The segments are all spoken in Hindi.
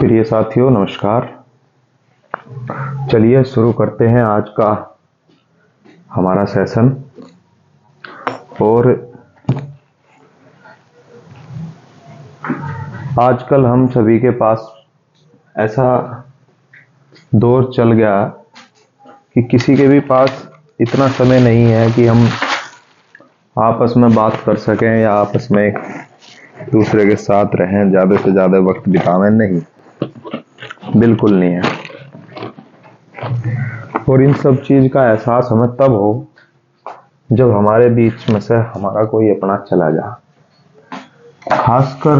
प्रिय साथियों नमस्कार। चलिए शुरू करते हैं आज का हमारा सेशन। और आजकल हम सभी के पास ऐसा दौर चल गया कि किसी के भी पास इतना समय नहीं है कि हम आपस में बात कर सकें या आपस में एक दूसरे के साथ रहें, ज़्यादा से ज़्यादा वक्त बितावें। नहीं, बिल्कुल नहीं है। और इन सब चीज का एहसास हमें तब हो जब हमारे बीच में से हमारा कोई अपना चला जा, खासकर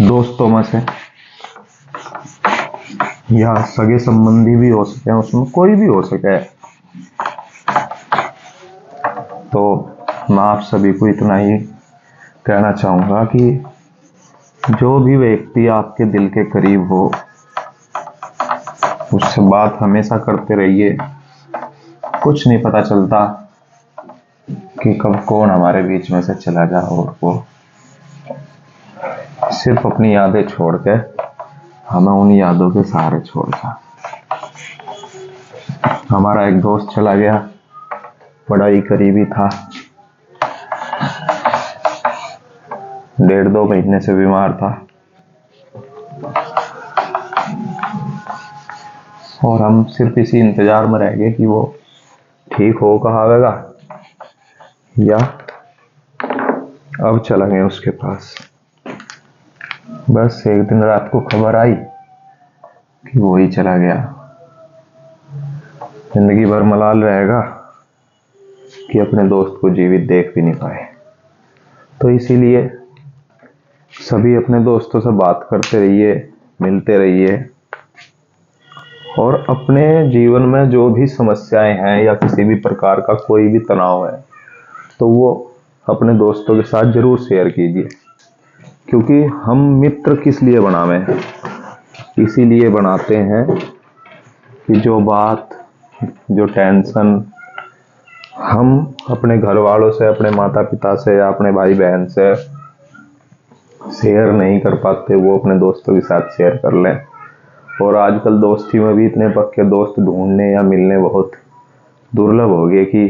दोस्तों में से या सगे संबंधी भी हो सके, उसमें कोई भी हो सके। तो मैं आप सभी को इतना ही कहना चाहूंगा कि जो भी व्यक्ति आपके दिल के करीब हो उससे बात हमेशा करते रहिए। कुछ नहीं पता चलता कि कब कौन हमारे बीच में से चला जाए, और वो सिर्फ अपनी यादें छोड़ के हमें उन यादों के सहारे छोड़ जाए। हमारा एक दोस्त चला गया, बड़ा ही करीबी था, 1.5-2 महीने से बीमार था और हम सिर्फ इसी इंतजार में रह गए कि वो ठीक हो कहावेगा या अब चला गए उसके पास। बस एक दिन रात को खबर आई कि वो ही चला गया। जिंदगी भर मलाल रहेगा कि अपने दोस्त को जीवित देख भी नहीं पाए। तो इसीलिए सभी अपने दोस्तों से बात करते रहिए, मिलते रहिए, और अपने जीवन में जो भी समस्याएं हैं या किसी भी प्रकार का कोई भी तनाव है तो वो अपने दोस्तों के साथ जरूर शेयर कीजिए। क्योंकि हम मित्र किस लिए बनावे हैं? इसीलिए बनाते हैं कि जो बात, जो टेंशन हम अपने घर वालों से, अपने माता पिता से या अपने भाई बहन से शेयर नहीं कर पाते, वो अपने दोस्तों के साथ शेयर कर लें। और आजकल दोस्ती में भी इतने पक्के दोस्त ढूंढने या मिलने बहुत दुर्लभ हो गए कि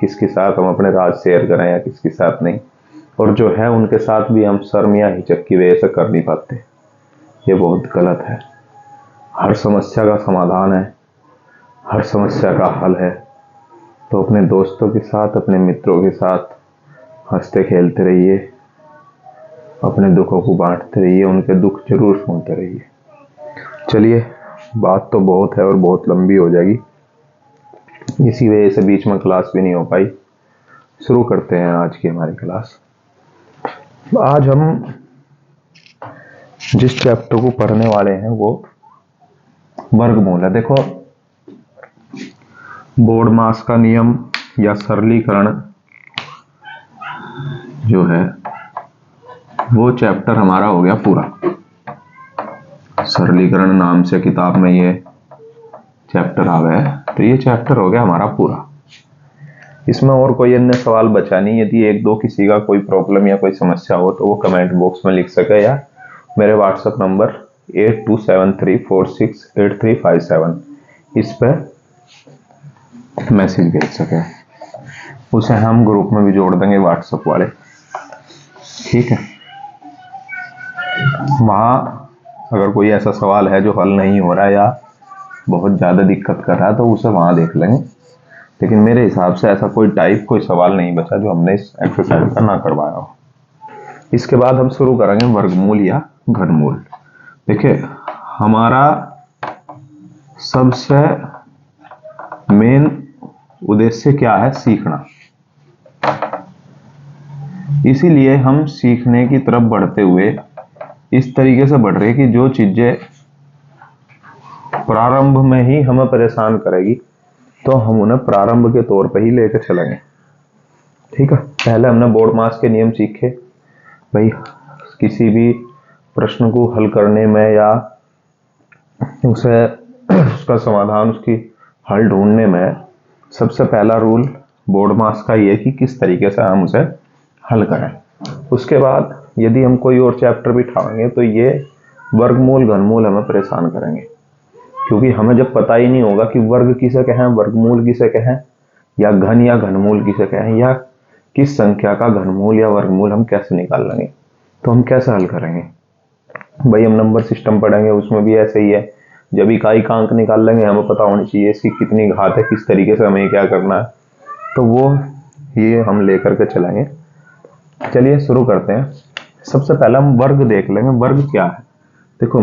किसके साथ हम अपने राज शेयर करें या किसके साथ नहीं। और जो है उनके साथ भी हम शर्म या हिचक की वजह से कर नहीं पाते। ये बहुत गलत है। हर समस्या का समाधान है, हर समस्या का हल है। तो अपने दोस्तों के साथ, अपने मित्रों के साथ हंसते खेलते रहिए, अपने दुखों को बांटते रहिए, उनके दुख जरूर सुनते रहिए। चलिए, बात तो बहुत है और बहुत लंबी हो जाएगी, इसी वजह से बीच में क्लास भी नहीं हो पाई। शुरू करते हैं आज की हमारी क्लास। आज हम जिस चैप्टर को पढ़ने वाले हैं वो वर्गमूल है। देखो, बोर्डमास का नियम या सरलीकरण जो है वो चैप्टर हमारा हो गया पूरा। सरलीकरण नाम से किताब में ये चैप्टर आ गया है, तो ये चैप्टर हो गया हमारा पूरा। इसमें और कोई अन्य सवाल बचा नहीं। यदि एक दो किसी का कोई प्रॉब्लम या कोई समस्या हो तो वो कमेंट बॉक्स में लिख सके या मेरे व्हाट्सएप नंबर 8273468357 इस पे मैसेज भेज सके। उसे हम ग्रुप में भी जोड़ देंगे, व्हाट्सएप वाले, ठीक है। वहां अगर कोई ऐसा सवाल है जो हल नहीं हो रहा है या बहुत ज्यादा दिक्कत कर रहा है तो उसे वहां देख लेंगे। लेकिन मेरे हिसाब से ऐसा कोई सवाल नहीं बचा जो हमने इस एक्सरसाइज का ना करवाया हो। इसके बाद हम शुरू करेंगे वर्गमूल या घनमूल। देखिए, हमारा सबसे मेन उद्देश्य क्या है? सीखना। इसीलिए हम सीखने की तरफ बढ़ते हुए इस तरीके से बढ़ रहे कि जो चीजें प्रारंभ में ही हमें परेशान करेगी तो हम उन्हें प्रारंभ के तौर पर ही लेकर चलेंगे, ठीक है। पहले हमने बोर्डमास के नियम सीखे। भाई, किसी भी प्रश्न को हल करने में या उसका समाधान, उसकी हल ढूंढने में सबसे पहला रूल बोर्डमास का ये कि किस तरीके से हम उसे हल करें। उसके बाद यदि हम कोई और चैप्टर भी उठाएंगे तो ये वर्गमूल घनमूल हमें परेशान करेंगे, क्योंकि हमें जब पता ही नहीं होगा कि वर्ग किसे कहें, वर्गमूल किसे कहें, या घन या घनमूल किसे कहें, या किस संख्या का घनमूल या वर्गमूल हम कैसे निकाल लेंगे, तो हम कैसे हल करेंगे। भाई हम नंबर सिस्टम पढ़ेंगे, उसमें भी ऐसे ही है। जब इकाई का अंक निकाल लेंगे, हमें पता होनी चाहिए इसकी कितनी घात है, किस तरीके से हमें क्या करना है, तो वो ये हम लेकर के चलेंगे। चलिए शुरू करते हैं। सबसे पहले हम वर्ग देख लेंगे, वर्ग क्या है। देखो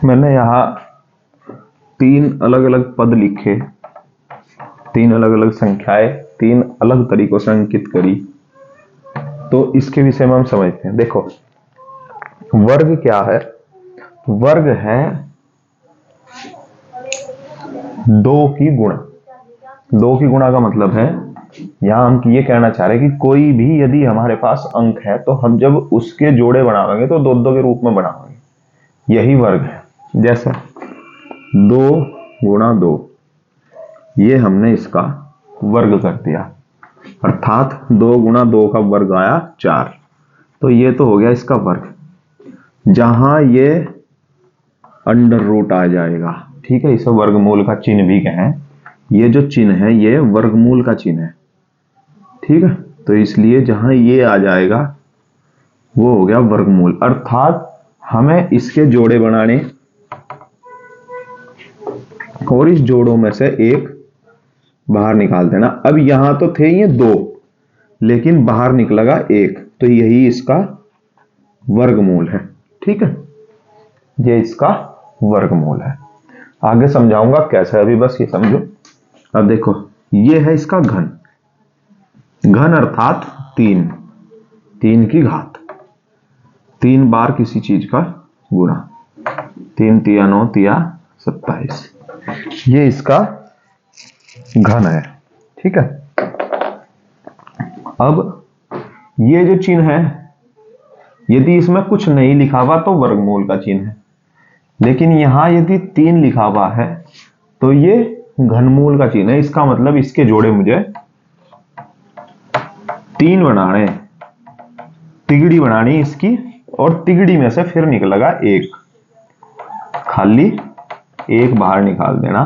मैंने यहाँ 3 अलग अलग पद लिखे, 3 अलग अलग संख्याएं 3 अलग तरीकों से अंकित करी, तो इसके विषय में हम समझते हैं। देखो वर्ग क्या है, वर्ग है 2 की गुणा। 2 की गुणा का मतलब है, यहां हम ये कहना चाह रहे हैं कि कोई भी यदि हमारे पास अंक है तो हम जब उसके जोड़े बनावेंगे तो 2 2 के रूप में बनावेंगे, यही वर्ग है। जैसे 2 गुणा 2, ये हमने इसका वर्ग कर दिया, अर्थात 2 गुणा 2 का वर्ग आया 4, तो ये तो हो गया इसका वर्ग। जहां ये अंडर रूट आ जाएगा, ठीक है, इसे वर्गमूल का चिन्ह भी कहें, ये जो चिन्ह है ये वर्गमूल का चिन्ह है, ठीक है, तो इसलिए जहां ये आ जाएगा वो हो गया वर्गमूल। अर्थात हमें इसके जोड़े बनाने और इस जोड़ों में से एक बाहर निकाल देना। अब यहां तो थे ये 2, लेकिन बाहर निकलेगा 1, तो यही इसका वर्गमूल है, ठीक है, ये इसका वर्गमूल है। आगे समझाऊंगा कैसे, अभी बस ये समझो। अब देखो ये है इसका घन, घन अर्थात 3, 3 की घात, 3 बार किसी चीज का गुणा, 3 तिया 9 तिया 27, ये इसका घन है, ठीक है। अब ये जो चिन्ह है, यदि इसमें कुछ नहीं लिखा हुआ तो वर्गमूल का चिन्ह है, लेकिन यहां यदि 3 लिखा हुआ है तो ये घनमूल का चिन्ह है। इसका मतलब इसके जोड़े मुझे 3 बनाने, तिगड़ी बनानी इसकी, और तिगड़ी में से फिर निकलेगा 1, खाली 1 बाहर निकाल देना,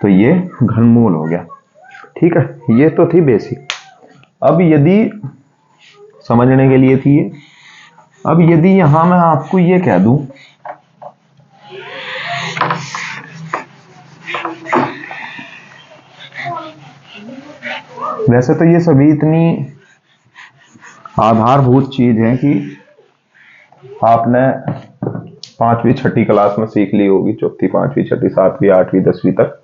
तो ये घनमूल हो गया, ठीक है। ये तो थी बेसिक। अब यदि समझने के लिए थी ये, अब यदि यहां मैं आपको ये कह दूं वैसे तो ये सभी इतनी आधारभूत चीज है कि आपने 5वीं 6ठी क्लास में सीख ली होगी, 4th 5वीं 6ठी 7वीं 8वीं 10वीं तक,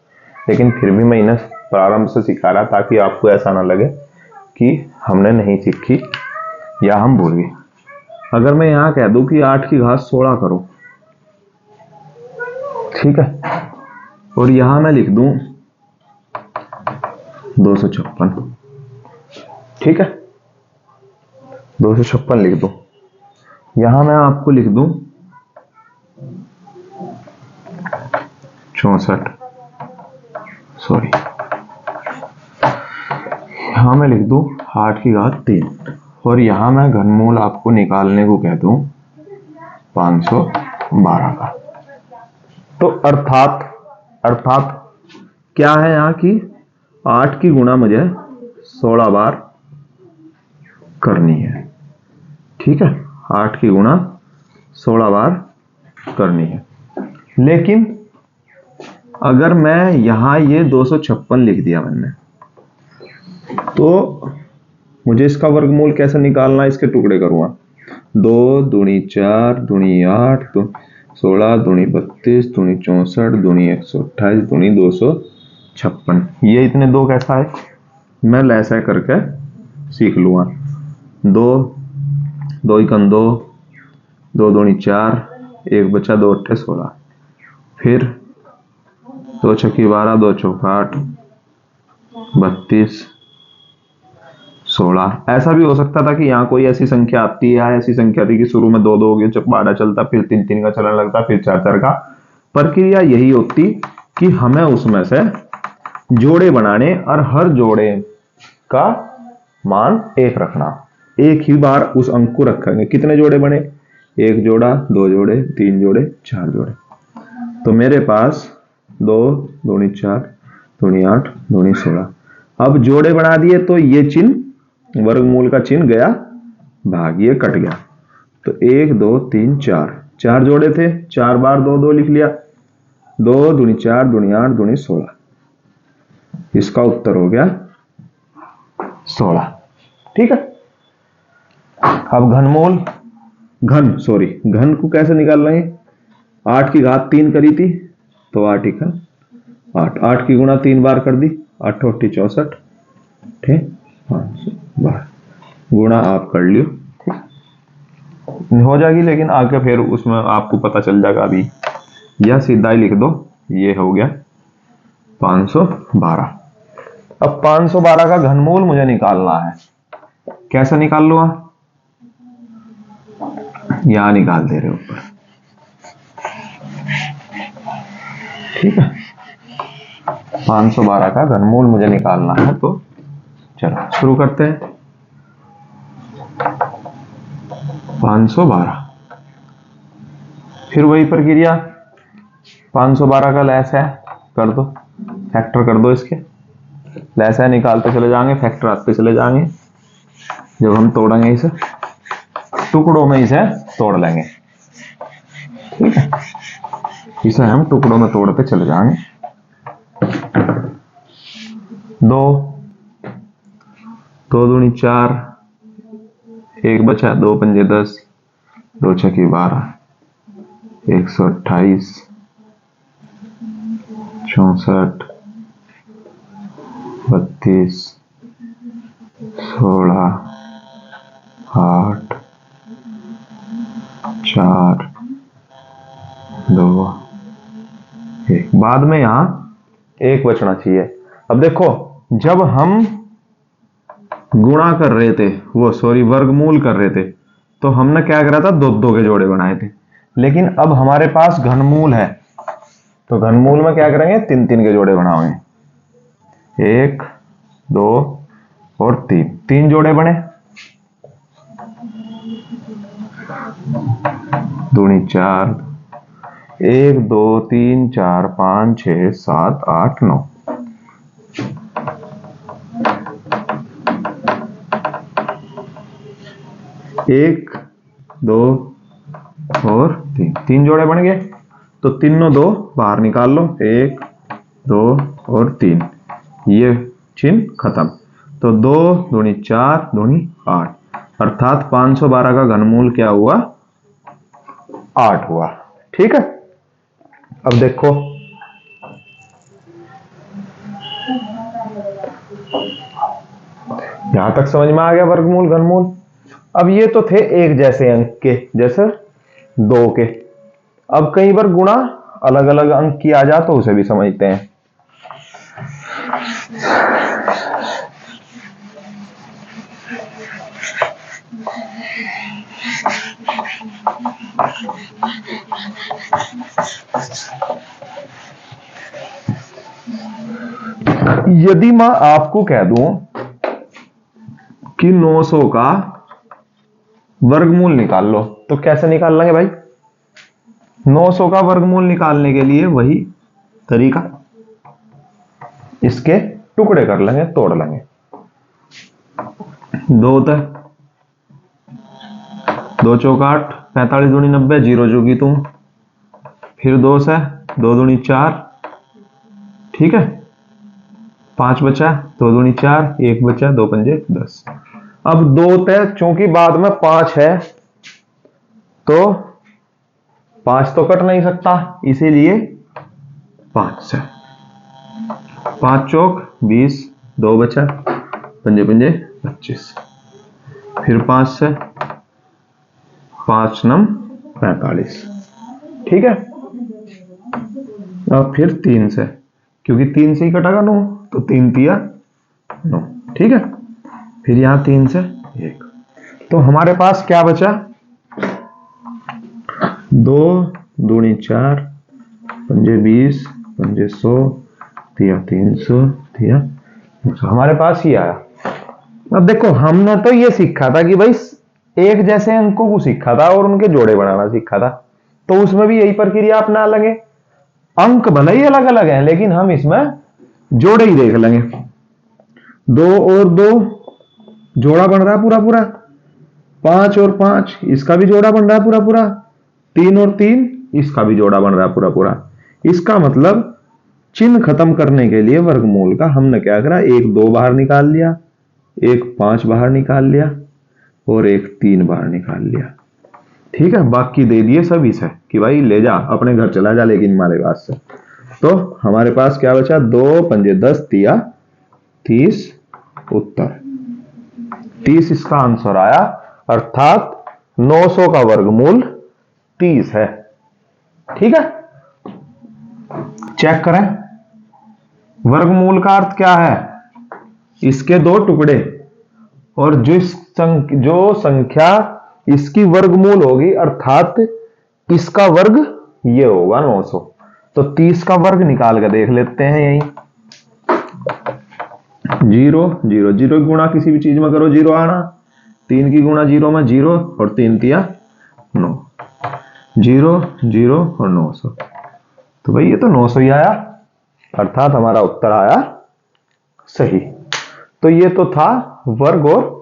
लेकिन फिर भी मैं इन्हें प्रारंभ से सिखा रहा ताकि आपको ऐसा ना लगे कि हमने नहीं सीखी या हम भूल गए। अगर मैं यहां कह दूं कि 8 की घात 16 करो, ठीक है, और यहां मैं लिख दूं 256, ठीक है, 256 लिख दूं, यहां मैं आपको लिख दूं 64, सॉरी, यहां मैं लिख दूं 8 की घात 3, और यहां मैं घनमूल आपको निकालने को कह दूं 512 का। तो अर्थात क्या है यहां की 8 की गुणा मुझे 16 बार करनी है, ठीक है, 8 की गुणा 16 बार करनी है। लेकिन अगर मैं यहां ये 256 लिख दिया मैंने, तो मुझे इसका वर्गमूल कैसे निकालना, इसके टुकड़े करूंगा, 2 दूनी 4 दूनी 8 16 दूनी 32 दूनी 64 दूनी 128 दूनी 256, ये इतने 2 कैसा है, मैं ऐसा करके सीख लूंगा। 2 2 एकम 2, 2 दूनी 4, 1 बचा 2 अट्ठे 16, फिर 2 छक्की 12, 2 चौका 8, 32 16। ऐसा भी हो सकता था कि यहाँ कोई ऐसी संख्या आती है, ऐसी संख्या थी कि शुरू में 2 2 हो गया, जब 12 चलता, फिर 3 3 का चलन लगता, फिर 4 4 का। प्रक्रिया यही होती कि हमें उसमें से जोड़े बनाने और हर जोड़े का मान 1 रखना। एक ही बार उस अंक को रखेंगे। कितने जोड़े बने? 1 जोड़ा, 2 जोड़े, 3 जोड़े, 4 जोड़े। तो मेरे पास 2 दूनी 4 दूनी 8 दूनी 16। अब जोड़े बना दिए तो ये चिन्ह, वर्गमूल का चिन्ह गया भाग, ये कट गया। तो 1 2 3 4, 4 जोड़े थे, 4 बार 2 2 लिख लिया। 2 दूनी 4 दूनी 8 दूनी 16। इसका उत्तर हो गया 16। ठीक है। अब घन को कैसे निकाल रहे हैं? 8 की घात 3 करी थी तो 8 इका 8, 8 की गुणा 3 बार कर दी, 8 8 64, ठीक, 512 गुणा आप कर लियो, ठीक हो जाएगी। लेकिन आगे फिर उसमें आपको पता चल जाएगा। अभी यह सीधा ही लिख दो, ये हो गया 512। अब 512 का घनमूल मुझे निकालना है। कैसे निकाल लो? यहां निकाल दे रहे ऊपर, ठीक है। 512 का घनमूल मुझे निकालना है, तो चलो शुरू करते हैं। 512, फिर वही प्रक्रिया, 512 का लैस है, कर दो, फैक्टर कर दो इसके। लैस है निकालते चले जाएंगे, फैक्टर आते चले जाएंगे। जब हम तोड़ेंगे इसे, टुकड़ों में इसे तोड़ लेंगे, ठीक है। इसे हम टुकड़ों में तोड़ते चले जाएंगे। 2 2 दूनी 4, 1 बचा, 2 पंजे 10, 2 छक्के 12, 128, 64, 32, 16, 8, 4 2 1। बाद में यहां 1 बचना चाहिए। अब देखो, जब हम गुणा कर रहे थे, वर्गमूल कर रहे थे, तो हमने क्या करा था? 2 2 के जोड़े बनाए थे। लेकिन अब हमारे पास घनमूल है, तो घनमूल में क्या करेंगे? 3 3 के जोड़े बनाएंगे। 1 2 और 3, 3 जोड़े बने, दूनी 4, 1 2 3 4 5 6 7 8 9। 1 2 और 3, 3 जोड़े बन गए। तो तीनों 2 बाहर निकाल लो, 1 2 और 3, ये चिन्ह खत्म। तो 2 दूनी 4 दूनी 8, अर्थात 512 का घनमूल क्या हुआ? 8 हुआ, ठीक है। अब देखो, यहां तक समझ में आ गया वर्गमूल घनमूल। अब ये तो थे एक जैसे अंक के, जैसे 2 के। अब कई बार गुणा अलग अलग अंक की आ जा, तो उसे भी समझते हैं। यदि मैं आपको कह दूं कि 900 का वर्गमूल निकाल लो, तो कैसे निकाल लेंगे भाई? 900 का वर्गमूल निकालने के लिए वही तरीका, इसके टुकड़े कर लेंगे, तोड़ लेंगे। 2 2 चौक 8, 45 दूनी 90, 0 जोगी तुम, फिर 2 से 2 दूनी 4, ठीक है। 5 बचा, 2 दूनी 4, 1 बचा, 2 पंजे 10। अब 2 तय, चूंकि बाद में 5 है, तो 5 तो कट नहीं सकता, इसीलिए 5 से 5 चौक 20, 2 बचा, पंजे पंजे 25, फिर 5 से 5 नम 45, ठीक है। अब फिर 3 से, क्योंकि 3 से ही कटेगा 9, तो 3 तिया 9, ठीक है। फिर यहां 3 से 1, तो हमारे पास क्या बचा, 2 दूनी 4, पंजे 20, पंजे 100, तिया 300, तिया हमारे पास ही आया। अब देखो हमने तो ये सीखा था कि भाई एक जैसे अंकों को सीखा था और उनके जोड़े बनाना सीखा था, तो उसमें भी यही प्रक्रिया अपना लेंगे। अंक भले ही अलग अलग हैं लेकिन हम इसमें जोड़े ही देख लेंगे। 2 और 2 जोड़ा बन रहा है पूरा पूरा, 5 और 5 इसका भी जोड़ा बन रहा है पूरा पूरा, 3 और 3 इसका भी जोड़ा बन रहा है पूरा पूरा। इसका मतलब चिन्ह खत्म करने के लिए वर्गमूल का हमने क्या करा, 1 2 बाहर निकाल लिया, 1 5 बाहर निकाल लिया और 1 3 बाहर निकाल लिया। ठीक है, बाकी दे दिए सभी से कि भाई ले जा अपने घर चला जा, लेकिन हमारे पास से तो हमारे पास क्या बचा, 2 पंजे 10 तिया 30 उत्तर 30 इसका आंसर आया, अर्थात 900 का वर्गमूल 30 है। ठीक है, चेक करें वर्गमूल का अर्थ क्या है, इसके 2 टुकड़े और जो संख्या इसकी वर्गमूल होगी अर्थात इसका वर्ग ये होगा 900। तो 30 का वर्ग निकाल कर देख लेते हैं, यही 0 0 0 की गुणा किसी भी चीज में करो 0 आना, 3 की गुणा 0 में 0 और 3 तिया 9, 0 0 और 900, तो भाई ये तो 900 ही आया, अर्थात हमारा उत्तर आया सही। तो ये तो था वर्ग और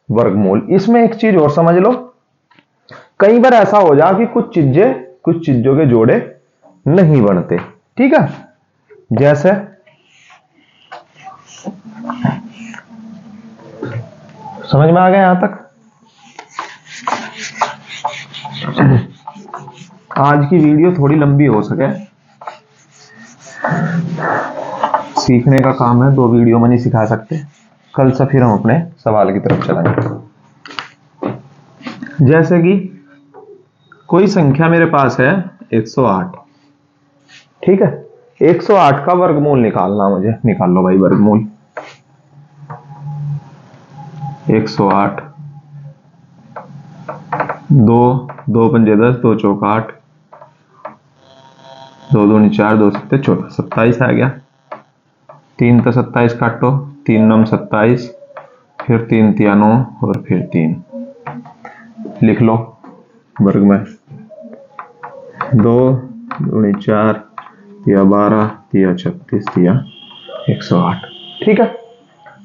वर्गमूल। इसमें एक चीज और समझ लो, कई बार ऐसा हो जा कि कुछ चीजों के जोड़े नहीं बनते। ठीक है, जैसे समझ में आ गया यहां तक। आज की वीडियो थोड़ी लंबी हो सके, सीखने का काम है, 2 वीडियो में नहीं सिखा सकते। कल से फिर हम अपने सवाल की तरफ चलेंगे। जैसे कि कोई संख्या मेरे पास है 108, ठीक है, 108 का वर्गमूल निकालना मुझे, निकाल लो भाई वर्गमूल। 108 2 पंजे 10, 2 चौक 8, 2 दूनी 4, 2 सत्ते 14, 27 आ गया। 3 तो 27 काटो, 3 9 27, फिर 3 तिया 9 और फिर 3 लिख लो वर्ग में। 2 दूनी 4 तिया 12 तिया 36 तिया 108। ठीक है,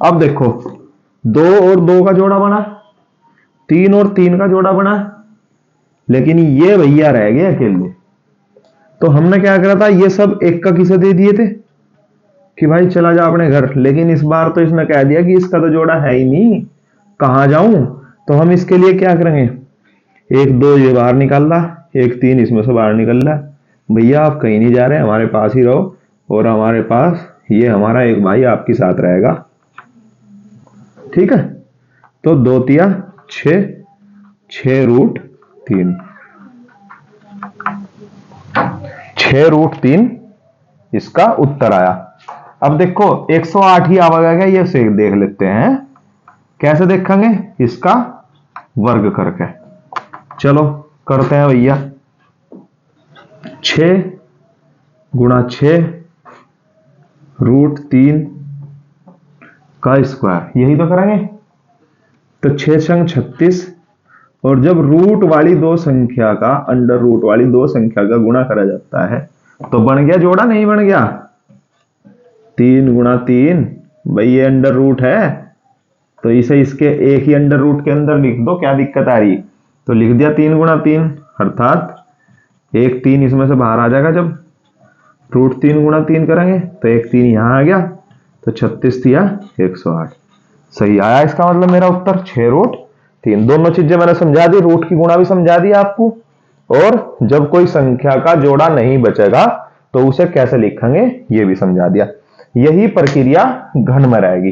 अब देखो 2 और 2 का जोड़ा बना, 3 और 3 का जोड़ा बना, लेकिन ये भैया रह गए अकेले। तो हमने क्या करा था, ये सब एक का किसे दे दिए थे कि भाई चला जा अपने घर, लेकिन इस बार तो इसने कह दिया कि इसका तो जोड़ा है ही नहीं, कहां जाऊं। तो हम इसके लिए क्या करेंगे, 1 2 ये बाहर निकाल ला, 1 3 इसमें से बाहर निकल ला, भैया आप कहीं नहीं जा रहे, हमारे पास ही रहो, और हमारे पास ये हमारा एक भाई आपके साथ रहेगा। ठीक है, तो 2 तिया 6, 6 रूट 3, 6 रूट 3 इसका उत्तर आया। अब देखो 108 ही आवेगा क्या, ये से देख लेते हैं, कैसे देखेंगे, इसका वर्ग करके। चलो करते हैं भैया, 6 गुणा 6 रूट 3 का स्क्वायर, यही तो करेंगे। तो 6 संग 36, और जब रूट वाली 2 संख्या का अंडर रूट वाली 2 संख्या का गुणा करा जाता है तो बन गया जोड़ा, नहीं बन गया। 3 गुणा 3, भाई ये अंडर रूट है तो इसे इसके एक ही अंडर रूट के अंदर लिख दो, क्या दिक्कत आ रही। तो लिख दिया 3 गुणा 3, अर्थात 1 3 इसमें से बाहर आ जाएगा। जब रूट 3 गुणा 3 करेंगे तो 1 3 यहां आ गया, तो 36 दिया 108 सही आया। इसका मतलब मेरा उत्तर 6 रूट 3। दोनों चीजें मैंने समझा दी, रूट की गुणा भी समझा दी आपको, और जब कोई संख्या का जोड़ा नहीं बचेगा तो उसे कैसे लिखेंगे ये भी समझा दिया। यही प्रक्रिया घन में रहेगी।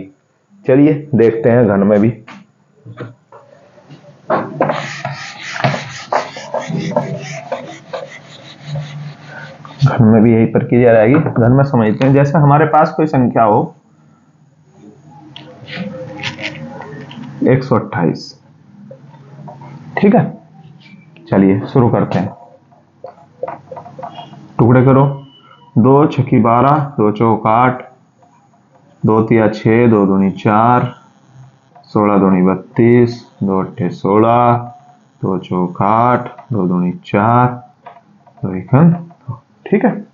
चलिए देखते हैं घन में भी। घन में भी यही प्रक्रिया रहेगी। घन में समझते हैं, जैसे हमारे पास कोई संख्या हो, 128। ठीक है, चलिए शुरू करते हैं। टुकड़े करो। 2 छक्की 12, 2 चौक 8, 2 तिया 6, 2 दूनी 4, 16 दूनी 32, 2 अट्ठे 16, 2 चौक 8, 2 दूनी 4, 2 एकम। ठीक है,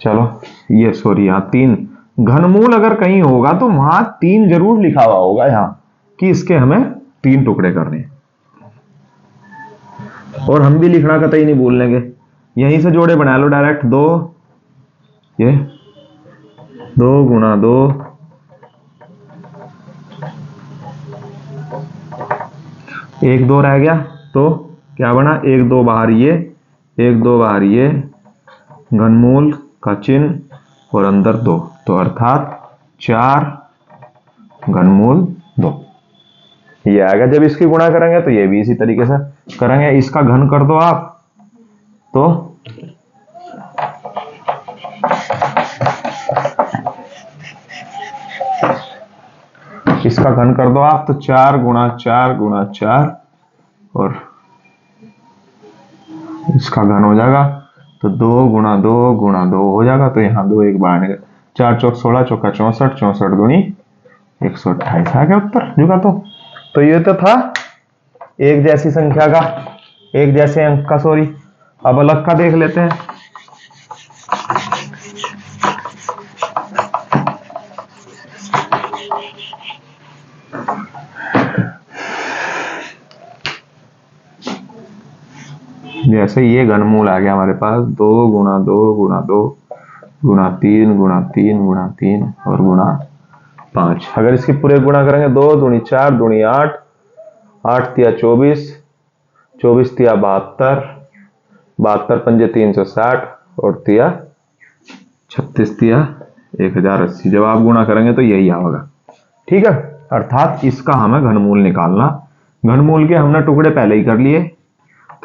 चलो ये सॉरी यहाँ 3 घनमूल अगर कहीं होगा तो वहां 3 जरूर लिखा हुआ होगा यहाँ कि इसके हमें 3 टुकड़े करने हैं। और हम भी लिखना कतई नहीं भूल लेंगे, यहीं से जोड़े बना लो डायरेक्ट। 2 ये 2 गुणा 2, 1 2 रह गया तो क्या बना, 1 2 बाहर ये, 1 2 बाहर ये, घनमूल का चिन्ह और अंदर 2, तो अर्थात 4 घनमूल 2 ये आएगा। जब इसकी गुणा करेंगे तो ये भी इसी तरीके से करेंगे। इसका घन कर दो आप तो इसका घन कर दो आप तो 4 गुणा 4 गुणा 4 और इसका घन हो जाएगा तो 2 गुणा 2 गुणा 2 हो जाएगा। तो यहाँ 2 एक बार 4 चौक 16, चौका 64, 64 दूनी 128 आ गया उत्तर जुगा। तो ये तो था एक जैसी संख्या का, एक जैसे अंक का, सॉरी। अब अलग का देख लेते हैं। जैसे ये घनमूल आ गया हमारे पास 2 गुणा 2 गुणा 2 गुणा 3 गुणा 3 गुणा 3 और गुणा 5। अगर इसकी पूरे गुणा करेंगे 2 दूनी 4 दूनी 8, 8 तिया 24, 24 तिया 72, 72 पंजे 360 और तिया 36 तिया 1080। जब आप गुणा करेंगे तो यही आएगा। ठीक है, अर्थात इसका हमें घनमूल निकालना। घनमूल के हमने टुकड़े पहले ही कर लिए,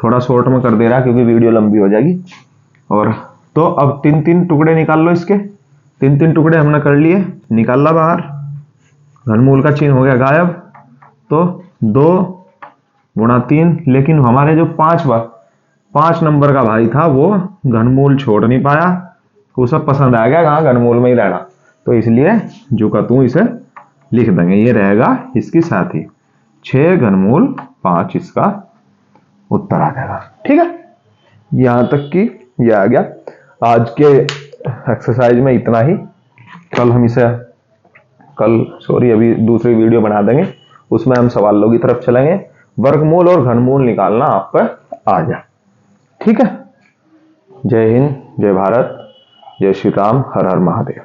थोड़ा शॉर्ट में कर दे रहा क्योंकि वीडियो लंबी हो जाएगी। और तो अब 3 टुकड़े निकाल लो इसके। 3 टुकड़े हमने कर लिए, निकाला बाहर, घनमूल का चिन्ह हो गया गायब। तो 2 गुणा 3, लेकिन हमारे जो 5 नंबर का भाई था वो घनमूल छोड़ नहीं पाया, उसे पसंद आ गया कहाँ घनमूल में ही रहना, तो इसलिए जो का तू इसे लिख देंगे, ये रहेगा इसकी साथ ही 6 घनमूल 5 इसका उत्तर आ जाएगा। ठीक है, यहां तक कि ये आ गया। आज के एक्सरसाइज में इतना ही। अभी दूसरी वीडियो बना देंगे, उसमें हम सवालों की तरफ चलेंगे। वर्गमूल और घनमूल निकालना आप पर आ जाए। ठीक है, जय हिंद, जय भारत, जय श्री राम, हर हर महादेव।